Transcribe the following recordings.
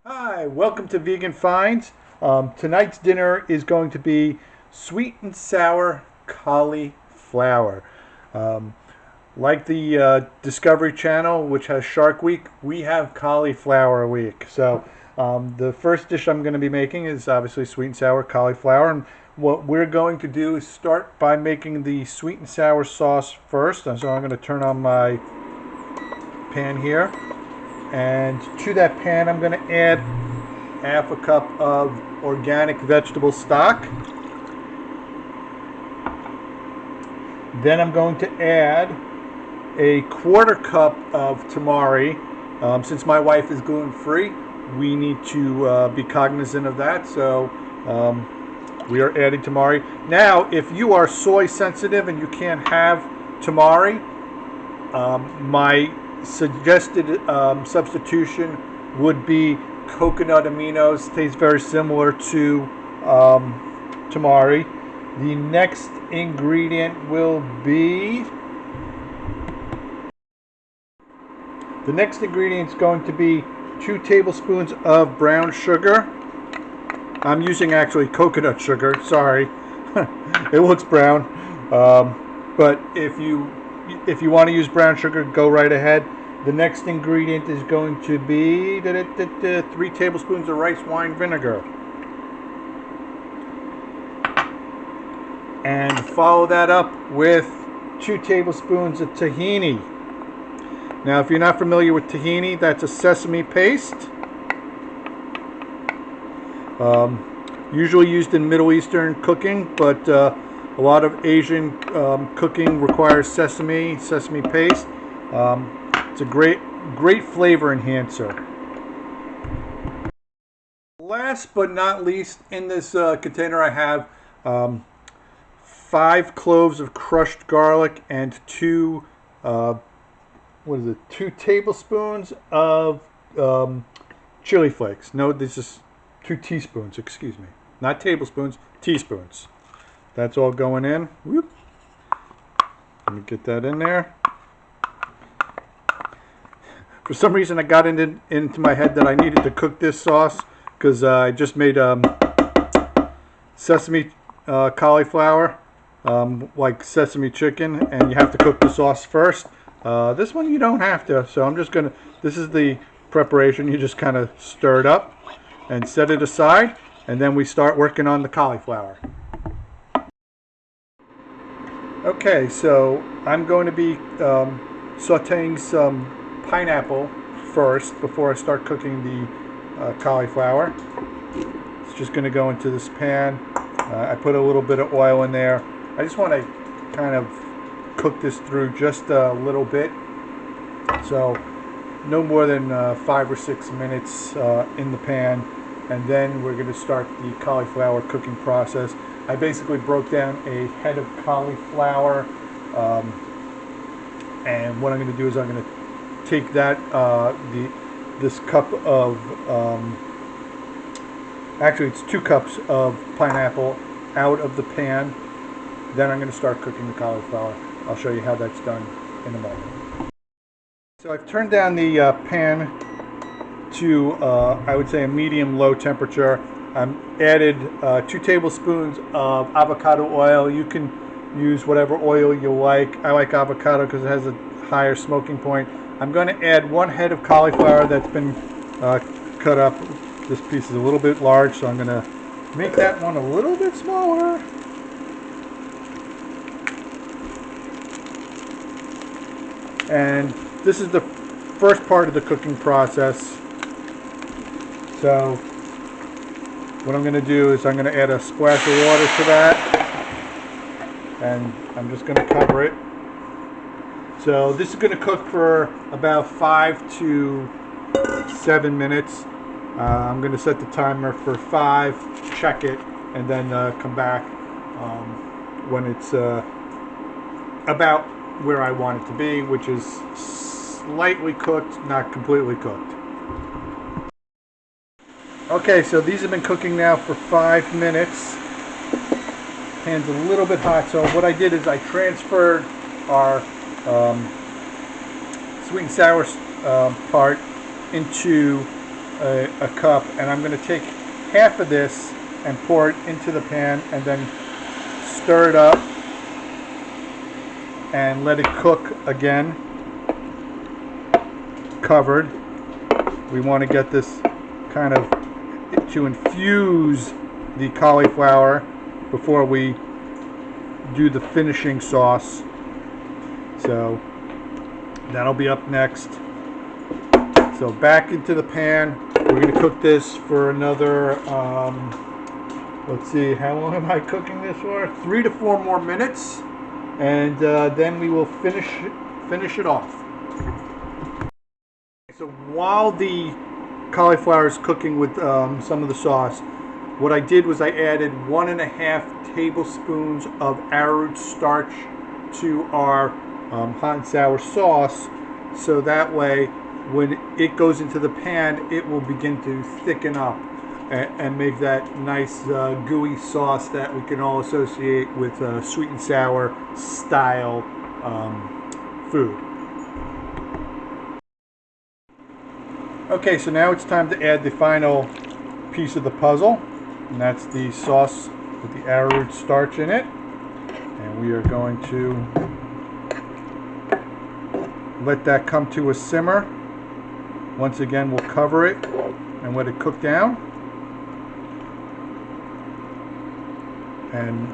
Hi, welcome to Vegan Finds. Tonight's dinner is going to be sweet and sour cauliflower. Um, like the Discovery Channel, which has Shark Week, we have Cauliflower Week. So the first dish I'm going to be making is obviously sweet and sour cauliflower. And what we're going to do is start by making the sweet and sour sauce first. And so I'm going to turn on my pan here. And to that pan, I'm going to add half a cup of organic vegetable stock. Then I'm going to add a quarter cup of tamari. Since my wife is gluten-free, we need to be cognizant of that. So we are adding tamari. Now, if you are soy sensitive and you can't have tamari, my suggested substitution would be coconut aminos. Tastes very similar to tamari. The next ingredient will be is going to be 2 tablespoons of brown sugar. I'm using actually coconut sugar. Sorry, it looks brown, but if you want to use brown sugar, go right ahead. The next ingredient is going to be 3 tablespoons of rice wine vinegar. And follow that up with 2 tablespoons of tahini. Now, if you're not familiar with tahini, that's a sesame paste. Usually used in Middle Eastern cooking, but a lot of Asian cooking requires sesame paste. It's a great flavor enhancer. Last but not least, in this container I have 5 cloves of crushed garlic and 2 tablespoons of chili flakes. No, this is 2 teaspoons, excuse me. Not tablespoons, teaspoons. That's all going in. Whoop. Let me get that in there. For some reason, I got into my head that I needed to cook this sauce because I just made sesame cauliflower, like sesame chicken, and you have to cook the sauce first. This one you don't have to, so I'm just gonna. This is the preparation. You just kind of stir it up and set it aside, and then we start working on the cauliflower. Okay, so I'm going to be sauteing some pineapple first before I start cooking the cauliflower. It's just going to go into this pan. I put a little bit of oil in there. I just want to kind of cook this through just a little bit. So no more than 5 or 6 minutes in the pan. And then we're going to start the cauliflower cooking process. I basically broke down a head of cauliflower. And what I'm going to do is I'm going to take that this cup of actually it's 2 cups of pineapple out of the pan. Then I'm going to start cooking the cauliflower. I'll show you how that's done in a moment. So I've turned down the pan to I would say a medium-low temperature. I'm added 2 tablespoons of avocado oil. You can use whatever oil you like. I like avocado because it has a higher smoking point. I'm going to add 1 head of cauliflower that's been cut up. This piece is a little bit large, so I'm going to make that one a little bit smaller. And this is the first part of the cooking process. So what I'm going to do is I'm going to add a splash of water to that. And I'm just going to cover it. So this is going to cook for about 5 to 7 minutes. I'm going to set the timer for 5, check it, and then come back when it's about where I want it to be, which is slightly cooked, not completely cooked. Okay, so these have been cooking now for 5 minutes. Pan's a little bit hot, so what I did is I transferred our sweet and sour part into a cup, and I'm going to take half of this and pour it into the pan and then stir it up and let it cook again, covered. We want to get this kind of to infuse the cauliflower before we do the finishing sauce. So that'll be up next. So back into the pan. We're going to cook this for another, let's see, how long am I cooking this for? 3 to 4 more minutes, and then we will finish it off. So while the cauliflower is cooking with some of the sauce, what I did was I added 1.5 tablespoons of arrowroot starch to our hot and sour sauce, so that way when it goes into the pan, it will begin to thicken up and make that nice gooey sauce that we can all associate with sweet and sour style food. Okay, so now it's time to add the final piece of the puzzle, and that's the sauce with the arrowroot starch in it. And we are going to let that come to a simmer. Once again, we'll cover it and let it cook down. And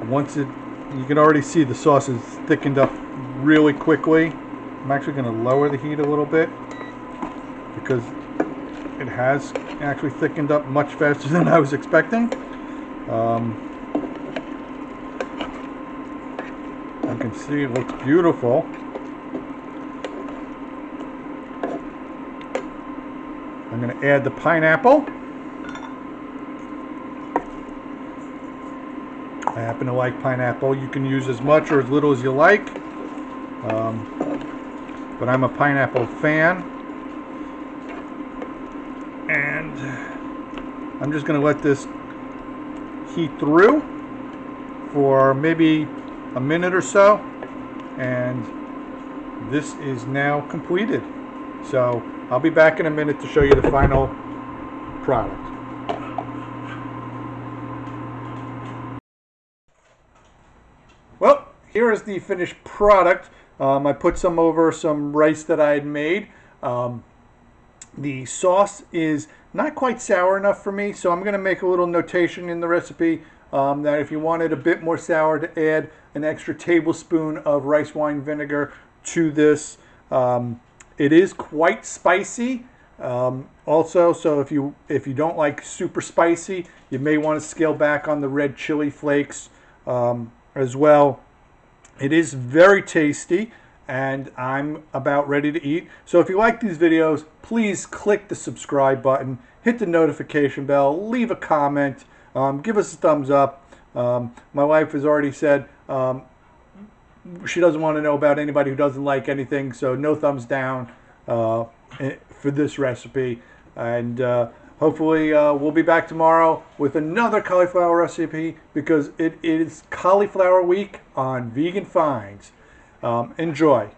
once you can already see the sauce is thickened up really quickly. I'm actually going to lower the heat a little bit because it has actually thickened up much faster than I was expecting. You can see it looks beautiful. I'm going to add the pineapple. I happen to like pineapple. You can use as much or as little as you like, but I'm a pineapple fan. And I'm just going to let this heat through for maybe a minute or so, and this is now completed. So I'll be back in a minute to show you the final product. Well, here is the finished product. I put some over some rice that I had made. The sauce is not quite sour enough for me, so I'm going to make a little notation in the recipe that if you wanted a bit more sour, to add an extra tablespoon of rice wine vinegar to this. It is quite spicy also, so if you don't like super spicy, you may want to scale back on the red chili flakes as well. It is very tasty, and I'm about ready to eat. So if you like these videos, please click the subscribe button, hit the notification bell, leave a comment, give us a thumbs up. My wife has already said she doesn't want to know about anybody who doesn't like anything, so no thumbs down for this recipe. And hopefully we'll be back tomorrow with another cauliflower recipe, because it is cauliflower week on Vegan Finds. Enjoy.